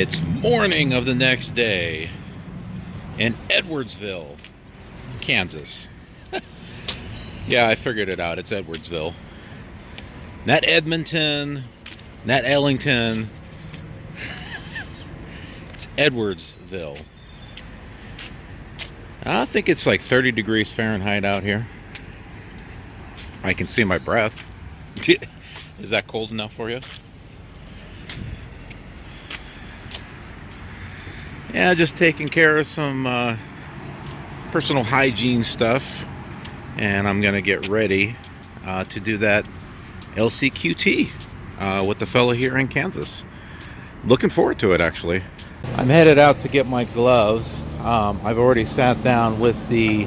It's morning of the next day in Edwardsville, Kansas. Yeah, I figured it out. It's Edwardsville. Not Edmonton, not Ellington. It's Edwardsville. I think it's like 30 degrees Fahrenheit out here. I can see my breath. Is that cold enough for you? Yeah, just taking care of some personal hygiene stuff, and I'm gonna get ready to do that LCQT with the fellow here in Kansas. Looking forward to it, actually. I'm headed out to get my gloves. I've already sat down with the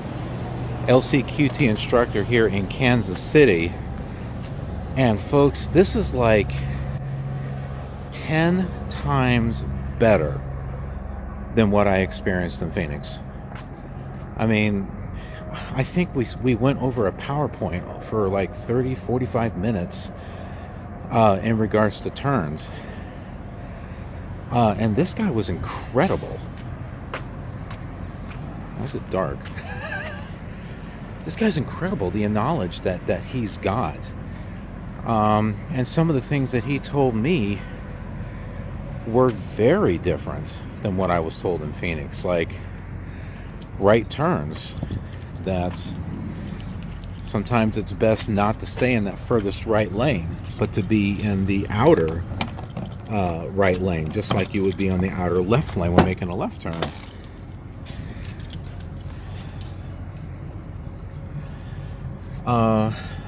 LCQT instructor here in Kansas City, and folks, this is like 10 times better than what I experienced in Phoenix. I mean, I think we went over a PowerPoint for like 30-45 minutes in regards to turns, and this guy was incredible. Why is it dark? This guy's incredible, the knowledge that he's got, and some of the things that he told me were very different than what I was told in Phoenix, like right turns, that sometimes it's best not to stay in that furthest right lane, but to be in the outer right lane, just like you would be on the outer left lane when making a left turn.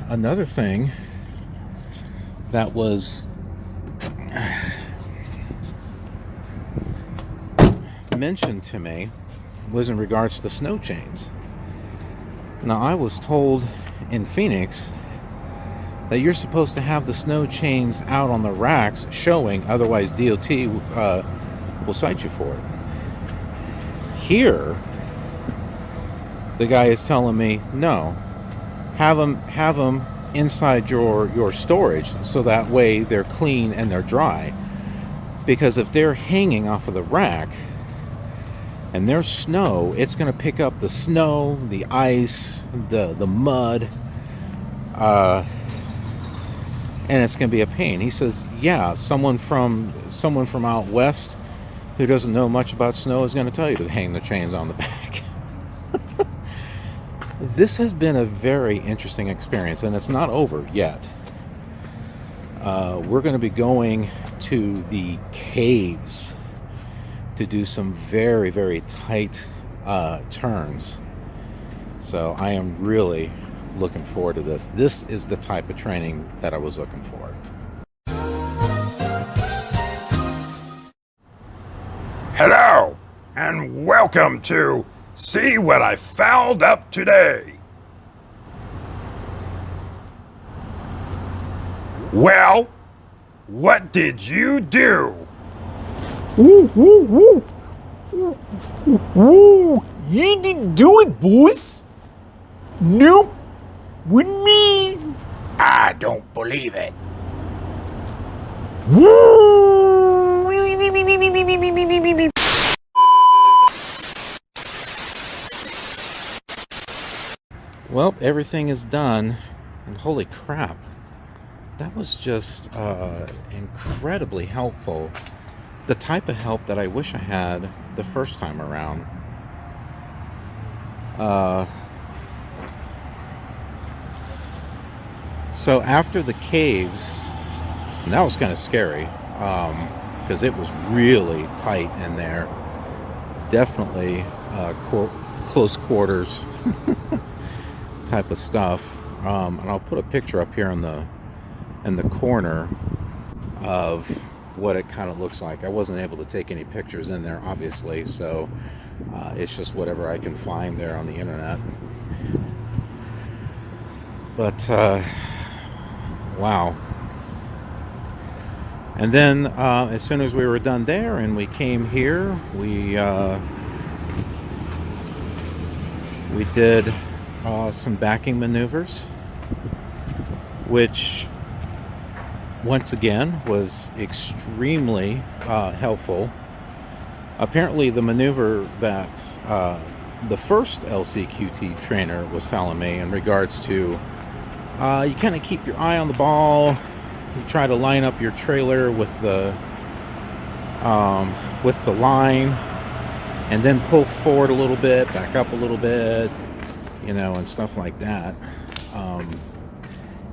Another thing that was mentioned to me was in regards to snow chains. Now, I was told in Phoenix that you're supposed to have the snow chains out on the racks showing, otherwise DOT will cite you for it. Here, the guy is telling me, no, have them inside your storage, so that way they're clean and they're dry. Because if they're hanging off of the rack and there's snow, it's going to pick up the snow, the ice, the mud, and it's going to be a pain. He says, yeah, someone from out west who doesn't know much about snow is going to tell you to hang the chains on the back. This has been a very interesting experience, and it's not over yet. We're going to be going to the caves to do some very, very tight turns. So I am really looking forward to this. This is the type of training that I was looking for. Hello, and welcome to See What I Fouled Up Today. Well, what did you do? Ooh, ooh, ooh. Ooh, you didn't do it, boys. Nope, with me. I don't believe it. Woo! Well, everything is done, and holy crap, that was just incredibly helpful. The type of help that I wish I had the first time around. So after the caves, and that was kind of scary, because it was really tight in there. Definitely close quarters type of stuff. And I'll put a picture up here in the corner of what it kind of looks like. I wasn't able to take any pictures in there, obviously, so it's just whatever I can find there on the internet. But wow. And then as soon as we were done there and we came here, we did some backing maneuvers, which once again was extremely helpful Apparently, the maneuver that the first LCQT trainer was telling me in regards to you kind of keep your eye on the ball, you try to line up your trailer with the line, and then pull forward a little bit, back up a little bit, you know, and stuff like that,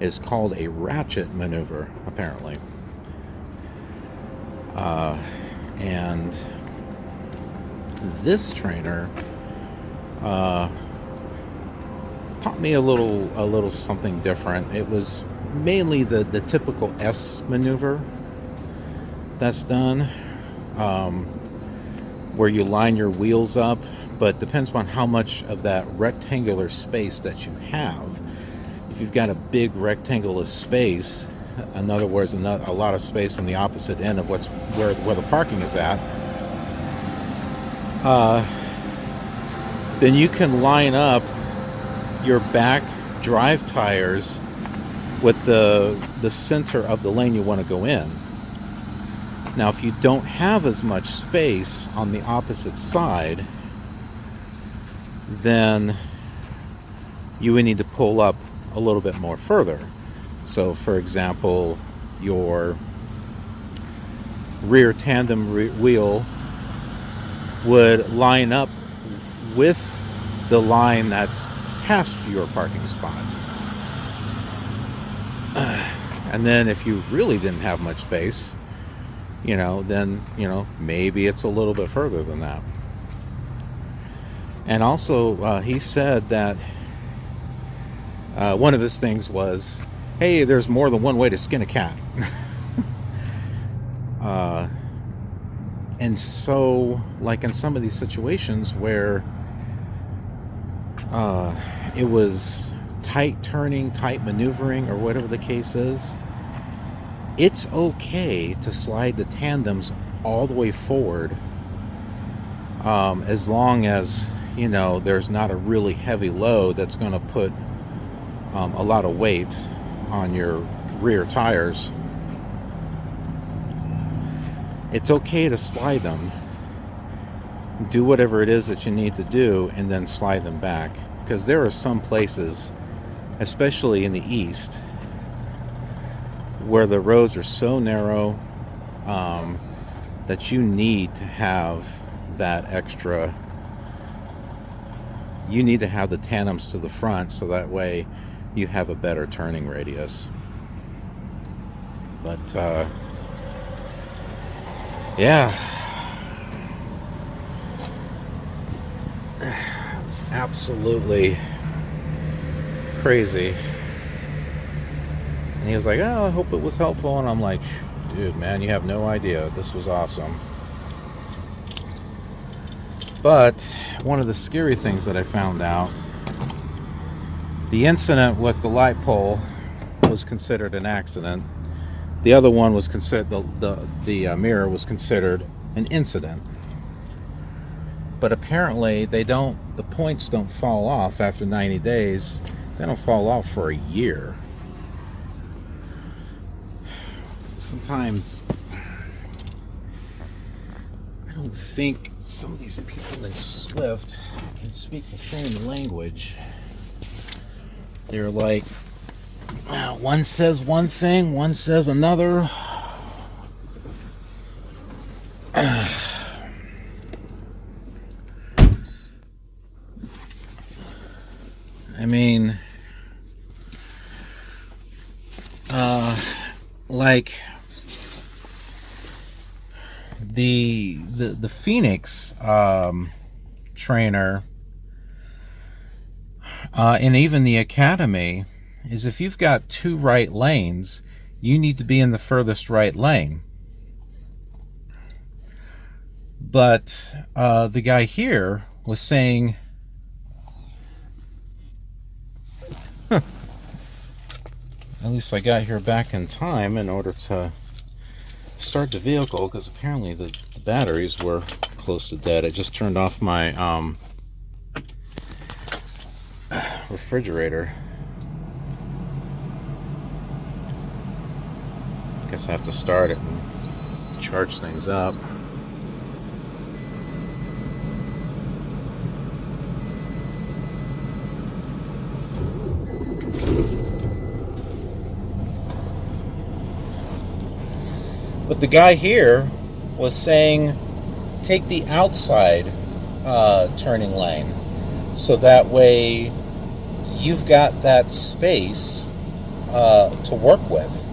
is called a ratchet maneuver, apparently. And this trainer taught me a little something different. It was mainly the typical S maneuver that's done, where you line your wheels up, but depends on how much of that rectangular space that you have. If you've got a big rectangular space, in other words, a lot of space on the opposite end of where the parking is at, then you can line up your back drive tires with the center of the lane you want to go in. Now, if you don't have as much space on the opposite side, then you would need to pull up a little bit more further. So, for example, your rear tandem wheel would line up with the line that's past your parking spot. And then if you really didn't have much space, you know, then, you know, maybe it's a little bit further than that. And also, he said that one of his things was, hey, there's more than one way to skin a cat. And so, like in some of these situations where it was tight turning, tight maneuvering, or whatever the case is, it's okay to slide the tandems all the way forward, as long as, you know, there's not a really heavy load that's going to put a lot of weight on your rear tires. It's okay to slide them, do whatever it is that you need to do, and then slide them back, because there are some places, especially in the east, where the roads are so narrow that you need to have that extra. You need to have the tandems to the front, so that way you have a better turning radius. But yeah, it's absolutely crazy. And he was like, oh, I hope it was helpful. And I'm like, dude, man, you have no idea. This was awesome. But one of the scary things that I found out, the incident with the light pole was considered an accident. The other one was considered, the mirror was considered an incident. But apparently the points don't fall off after 90 days. They don't fall off for a year. Sometimes I don't think some of these people in Swift can speak the same language. They're like, one says one thing, one says another. I mean, like the Phoenix trainer, and even the Academy, is if you've got two right lanes, you need to be in the furthest right lane. But the guy here was saying, at least I got here back in time in order to start the vehicle, because apparently the batteries were close to dead. I just turned off my refrigerator. I guess I have to start it and charge things up. But the guy here was saying, take the outside turning lane, so that way you've got that space to work with.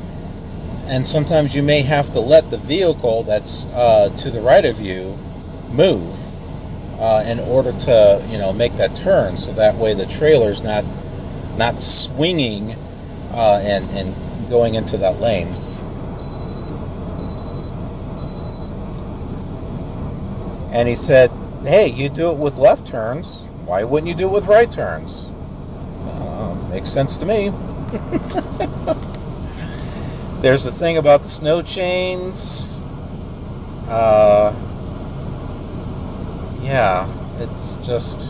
And sometimes you may have to let the vehicle that's to the right of you move in order to, make that turn, so that way the trailer's not swinging and going into that lane. And he said, hey, you do it with left turns, why wouldn't you do it with right turns? Makes sense to me. There's the thing about the snow chains. Yeah, it's just...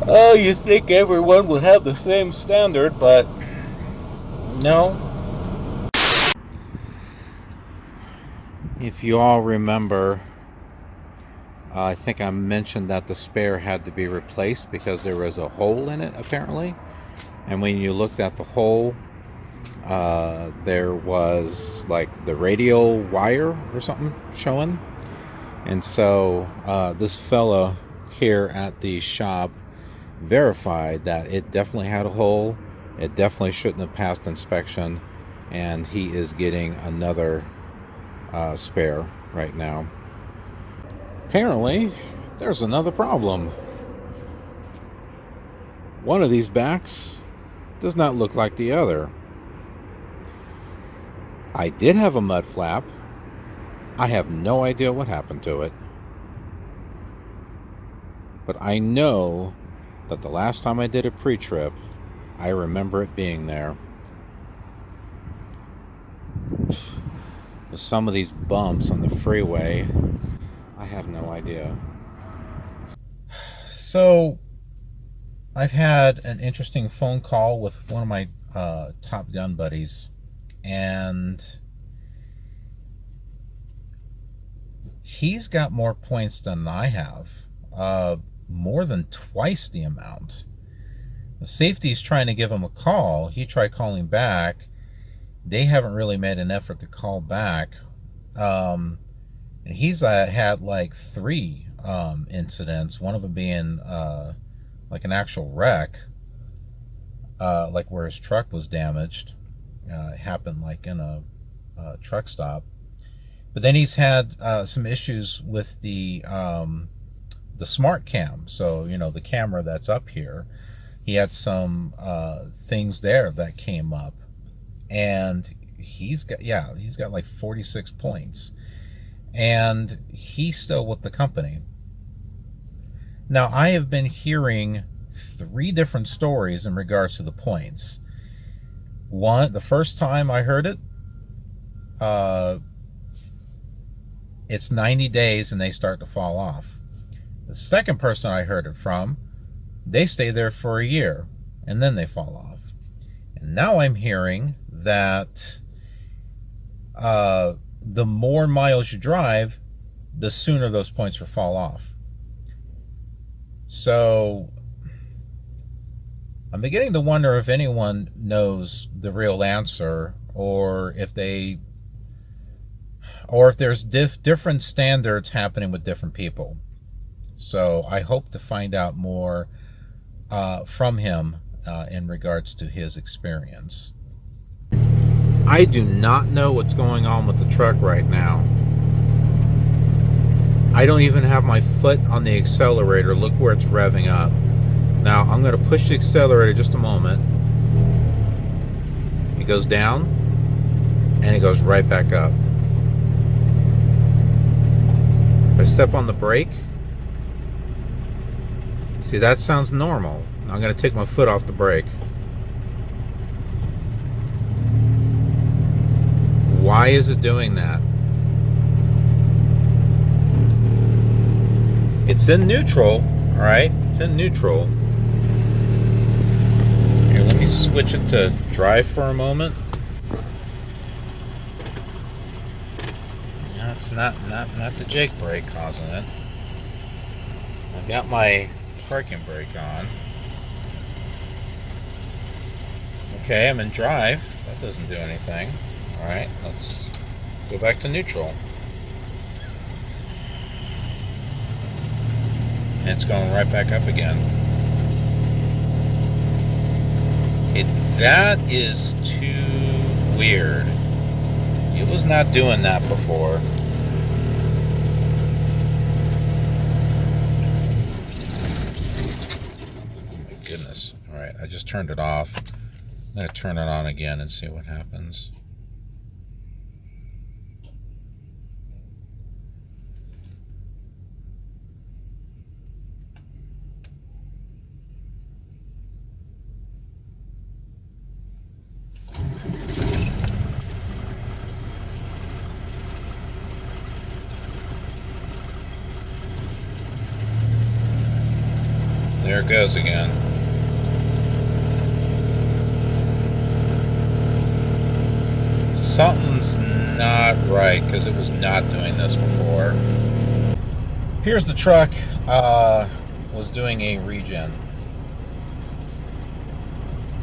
Oh, you think everyone would have the same standard, but no. If you all remember, I think I mentioned that the spare had to be replaced because there was a hole in it, apparently. And when you looked at the hole, there was like the radio wire or something showing. And so this fella here at the shop verified that it definitely had a hole. It definitely shouldn't have passed inspection. And he is getting another spare right now. Apparently, there's another problem. One of these backs does not look like the other. I did have a mud flap. I have no idea what happened to it. But I know that the last time I did a pre-trip, I remember it being there. With some of these bumps on the freeway, I have no idea. So, I've had an interesting phone call with one of my Top Gun buddies, and he's got more points than I have, more than twice the amount. The safety's trying to give him a call. He tried calling back. They haven't really made an effort to call back. And he's had like 3 incidents, one of them being like an actual wreck, like where his truck was damaged. It happened like in a truck stop. But then he's had some issues with the smart cam. So, the camera that's up here, he had some things there that came up. And he's got like 46 points. And he's still with the company. Now, I have been hearing 3 different stories in regards to the points. One, the first time I heard it, it's 90 days and they start to fall off. The second person I heard it from, they stay there for a year and then they fall off. And now I'm hearing that the more miles you drive, the sooner those points will fall off. So I'm beginning to wonder if anyone knows the real answer, or if there's different standards happening with different people. So I hope to find out more from him in regards to his experience. I do not know what's going on with the truck right now. I don't even have my foot on the accelerator. Look where it's revving up. Now I'm going to push the accelerator just a moment. It goes down and it goes right back up. If I step on the brake, see, that sounds normal. I'm going to take my foot off the brake. Why is it doing that? It's in neutral, all right? It's in neutral. Here, let me switch it to drive for a moment. No, it's not the Jake brake causing it. I've got my parking brake on. Okay, I'm in drive. That doesn't do anything. All right, let's Go back to neutral. And it's going right back up again. Okay, that is too weird. It was not doing that before. Oh my goodness. Alright, I just turned it off. I'm going to turn it on again and see what happens. There it goes again. Something's not right because it was not doing this before. Here's the truck. Was doing a regen.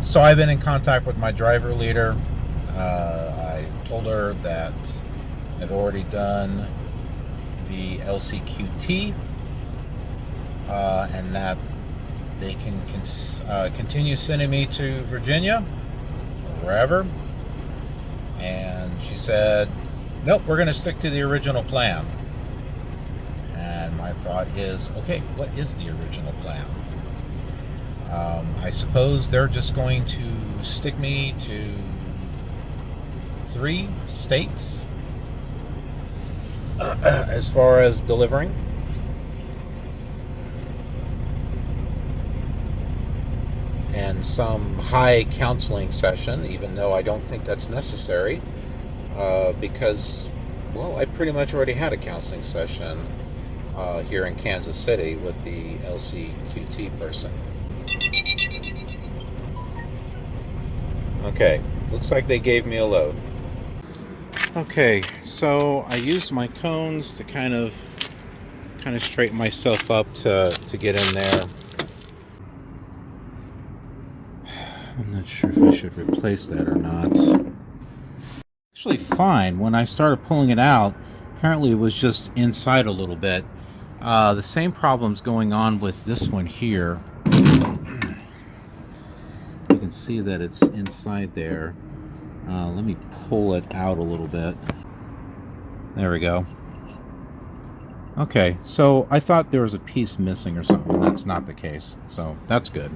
So I've been in contact with my driver leader. I told her that I've already done the LCQT and that they can continue sending me to Virginia or wherever. And she said, nope, we're going to stick to the original plan. And my thought is, okay, what is the original plan? I suppose they're just going to stick me to 3 states as far as delivering. And some high counseling session, even though I don't think that's necessary, because, well, I pretty much already had a counseling session here in Kansas City with the LCQT person. Okay, looks like they gave me a load. Okay, so I used my cones to kind of straighten myself up to get in there. I'm not sure if I should replace that or not. Actually fine. When I started pulling it out, apparently it was just inside a little bit. The same problem's going on with this one here. You can see that it's inside there. Let me pull it out a little bit. There we go. Okay, so I thought there was a piece missing or something. That's not the case, so that's good.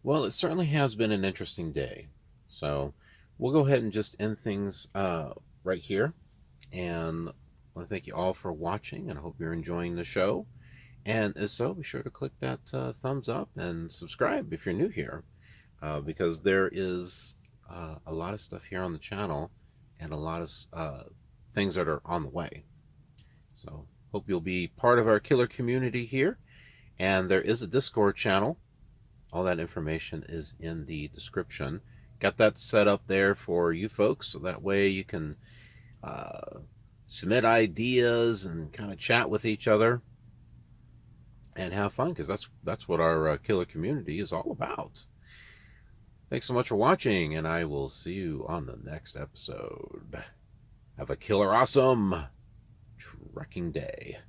Well, it certainly has been an interesting day. So we'll go ahead and just end things right here. And I want to thank you all for watching, and I hope you're enjoying the show. And if so, be sure to click that thumbs up and subscribe if you're new here, because there is a lot of stuff here on the channel and a lot of things that are on the way. So hope you'll be part of our KILR community here. And there is a Discord channel. All that information is in the description. Got that set up there for you folks, so that way you can submit ideas and kind of chat with each other and have fun, because that's what our KILR community is all about. Thanks so much for watching, and I will see you on the next episode. Have a KILR awesome trekking day.